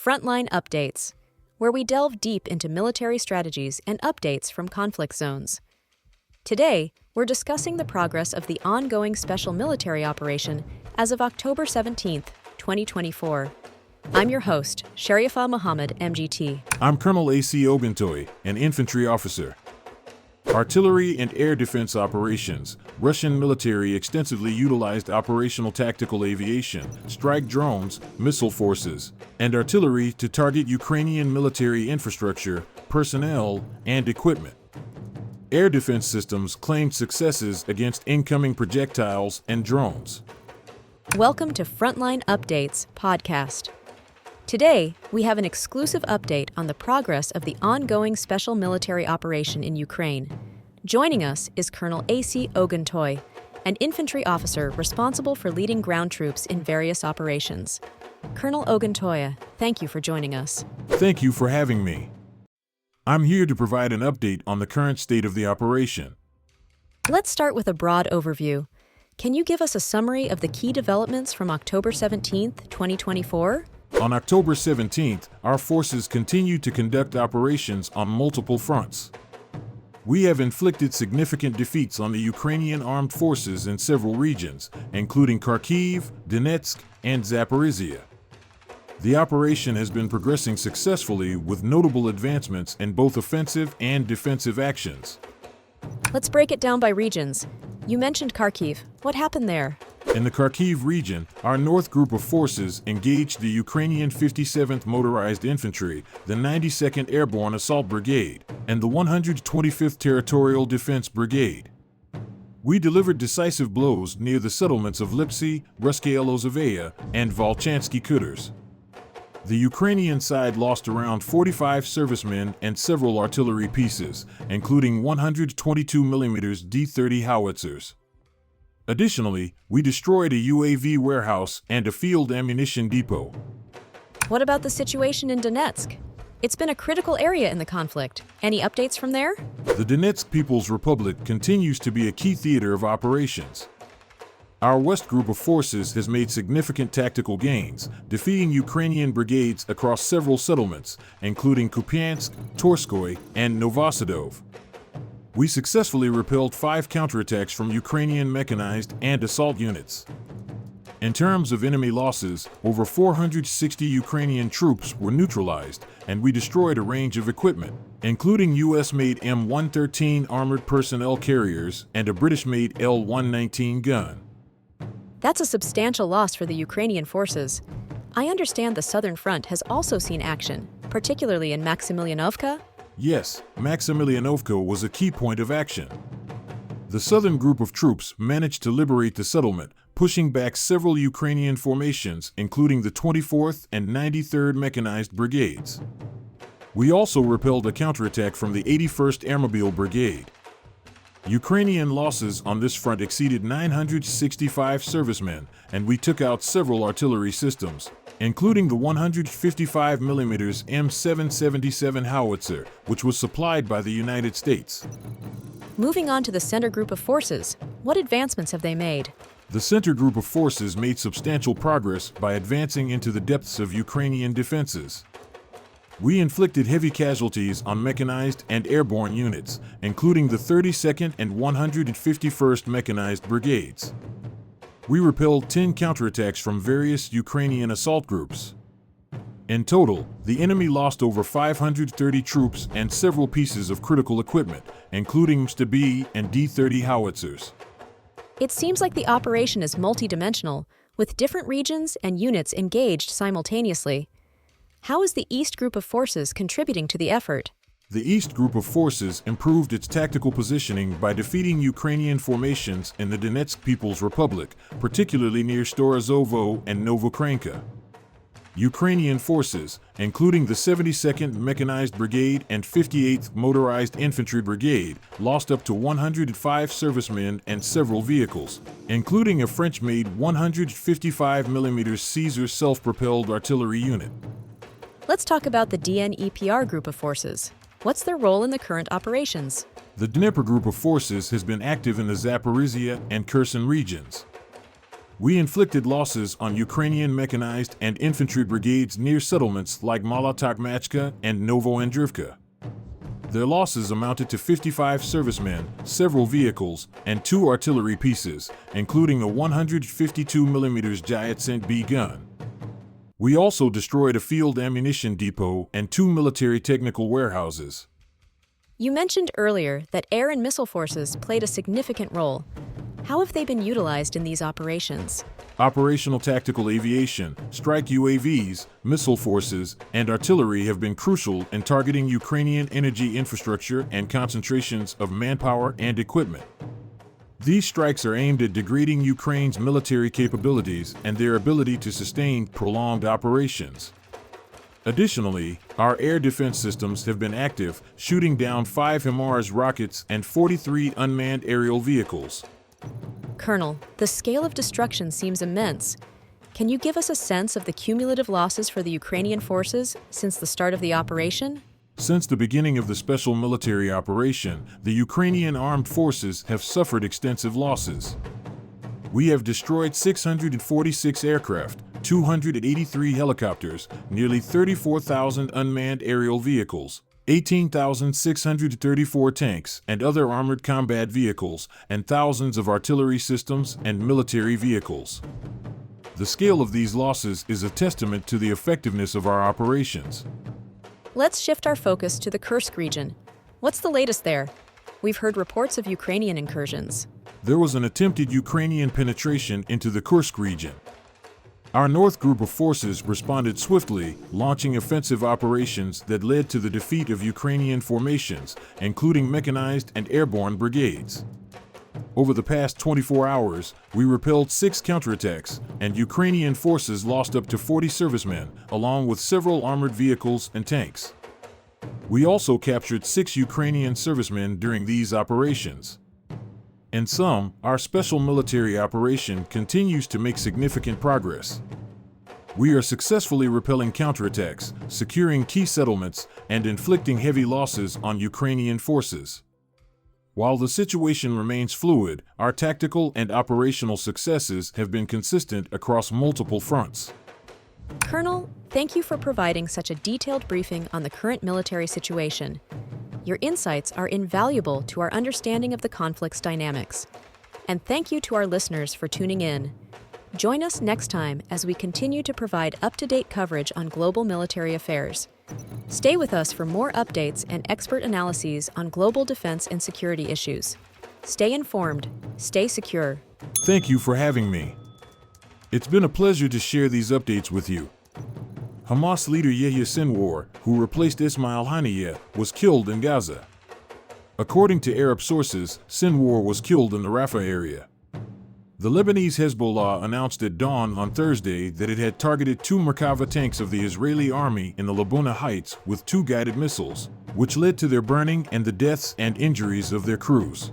Frontline Updates, where we delve deep into military strategies and updates from conflict zones. Today, we're discussing the progress of the ongoing special military operation as of October 17, 2024. I'm your host, Sharifa Muhammad, MGT. I'm Colonel A.C. Oguntoye, an infantry officer. Artillery and air defense operations. Russian military extensively utilized operational tactical aviation, strike drones, missile forces, and artillery to target Ukrainian military infrastructure, personnel, and equipment. Air defense systems claimed successes against incoming projectiles and drones. Welcome to Frontline Updates podcast. Today, we have an exclusive update on the progress of the ongoing special military operation in Ukraine. Joining us is Colonel A.C. Oguntoye, an infantry officer responsible for leading ground troops in various operations. Colonel Oguntoye, thank you for joining us. Thank you for having me. I'm here to provide an update on the current state of the operation. Let's start with a broad overview. Can you give us a summary of the key developments from October 17, 2024? On October 17th, our forces continued to conduct operations on multiple fronts. We have inflicted significant defeats on the Ukrainian armed forces in several regions, including Kharkiv, Donetsk, and Zaporizhia. The operation has been progressing successfully with notable advancements in both offensive and defensive actions. Let's break it down by regions. You mentioned Kharkiv. What happened there? In the Kharkiv region, our North Group of forces engaged the Ukrainian 57th Motorized Infantry, the 92nd Airborne Assault Brigade, and the 125th Territorial Defense Brigade. We delivered decisive blows near the settlements of Lipsy, Russky Elozovaya, and Volchansky Kuders. The Ukrainian side lost around 45 servicemen and several artillery pieces, including 122mm D-30 howitzers. Additionally, we destroyed a UAV warehouse and a field ammunition depot. What about the situation in Donetsk? It's been a critical area in the conflict. Any updates from there? The Donetsk People's Republic continues to be a key theater of operations. Our West Group of forces has made significant tactical gains, defeating Ukrainian brigades across several settlements, including Kupiansk, Torskoy, and Novosadov. We successfully repelled 5 counterattacks from Ukrainian mechanized and assault units. In terms of enemy losses, over 460 Ukrainian troops were neutralized, and we destroyed a range of equipment, including US-made M113 armored personnel carriers and a British-made L119 gun. That's a substantial loss for the Ukrainian forces. I understand the Southern Front has also seen action, particularly in Maximilianovka? Yes, Maximilianovka was a key point of action. The southern group of troops managed to liberate the settlement, pushing back several Ukrainian formations, including the 24th and 93rd Mechanized Brigades. We also repelled a counterattack from the 81st Airmobile Brigade. Ukrainian losses on this front exceeded 965 servicemen, and we took out several artillery systems, including the 155mm M777 howitzer, which was supplied by the United States. Moving on to the center group of forces, what advancements have they made? The center group of forces made substantial progress by advancing into the depths of Ukrainian defenses. We inflicted heavy casualties on mechanized and airborne units, including the 32nd and 151st Mechanized Brigades. We repelled 10 counterattacks from various Ukrainian assault groups. In total, the enemy lost over 530 troops and several pieces of critical equipment, including MSTB and D-30 howitzers. It seems like the operation is multidimensional, with different regions and units engaged simultaneously. How is the East Group of forces contributing to the effort? The East Group of forces improved its tactical positioning by defeating Ukrainian formations in the Donetsk People's Republic, particularly near Storozovo and Novokrenka. Ukrainian forces, including the 72nd Mechanized Brigade and 58th Motorized Infantry Brigade, lost up to 105 servicemen and several vehicles, including a French-made 155mm Caesar self-propelled artillery unit. Let's talk about the DNEPR group of forces. What's their role in the current operations? The Dnieper group of forces has been active in the Zaporizhia and Kherson regions. We inflicted losses on Ukrainian mechanized and infantry brigades near settlements like Molotokmachka and Novoandrivka. Their losses amounted to 55 servicemen, several vehicles, and 2 artillery pieces, including a 152mm Giatsent B gun. We also destroyed a field ammunition depot and 2 military technical warehouses. You mentioned earlier that air and missile forces played a significant role. How have they been utilized in these operations? Operational tactical aviation, strike UAVs, missile forces, and artillery have been crucial in targeting Ukrainian energy infrastructure and concentrations of manpower and equipment. These strikes are aimed at degrading Ukraine's military capabilities and their ability to sustain prolonged operations. Additionally, our air defense systems have been active, shooting down 5 HIMARS rockets and 43 unmanned aerial vehicles. Colonel, the scale of destruction seems immense. Can you give us a sense of the cumulative losses for the Ukrainian forces since the start of the operation? Since the beginning of the special military operation, the Ukrainian armed forces have suffered extensive losses. We have destroyed 646 aircraft, 283 helicopters, nearly 34,000 unmanned aerial vehicles, 18,634 tanks and other armored combat vehicles, and thousands of artillery systems and military vehicles. The scale of these losses is a testament to the effectiveness of our operations. Let's shift our focus to the Kursk region. What's the latest there? We've heard reports of Ukrainian incursions. There was an attempted Ukrainian penetration into the Kursk region. Our North Group of forces responded swiftly, launching offensive operations that led to the defeat of Ukrainian formations, including mechanized and airborne brigades. Over the past 24 hours, we repelled 6 counterattacks, and Ukrainian forces lost up to 40 servicemen, along with several armored vehicles and tanks. We also captured 6 Ukrainian servicemen during these operations. In sum, our special military operation continues to make significant progress. We are successfully repelling counterattacks, securing key settlements, and inflicting heavy losses on Ukrainian forces. While the situation remains fluid, our tactical and operational successes have been consistent across multiple fronts. Colonel, thank you for providing such a detailed briefing on the current military situation. Your insights are invaluable to our understanding of the conflict's dynamics. And thank you to our listeners for tuning in. Join us next time as we continue to provide up-to-date coverage on global military affairs. Stay with us for more updates and expert analyses on global defense and security issues. Stay informed, stay secure. Thank you for having me. It's been a pleasure to share these updates with you. Hamas leader Yahya Sinwar, who replaced Ismail Haniyeh, was killed in Gaza. According to Arab sources, Sinwar was killed in the Rafah area. The Lebanese Hezbollah announced at dawn on Thursday that it had targeted 2 Merkava tanks of the Israeli army in the Labuna Heights with 2 guided missiles, which led to their burning and the deaths and injuries of their crews.